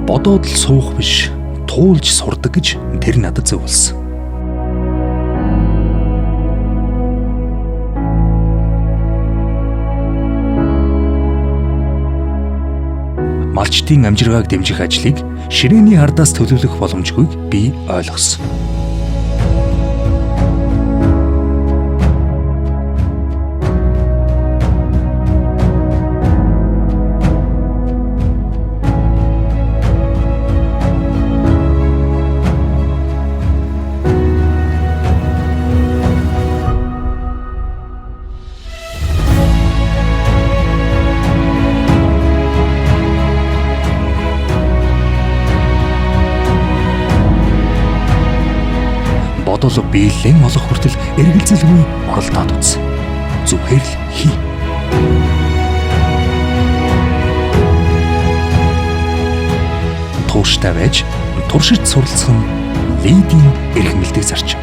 Бодоод л суух биш, туулж сурдаг гэж тэр надад зөвлөсөн. Малчдын амжиргааг дэмжих ажлыг ширээний хардаас төлөвлөх боломжгүйг би ойлгосон. Бодол биелэн олох хүртэл эргэлзэлгүй оролдоод үз. Зүгээр л хий. Тууштай байж туршиж суралцах нь лидийн эрх мэддэг зарчим.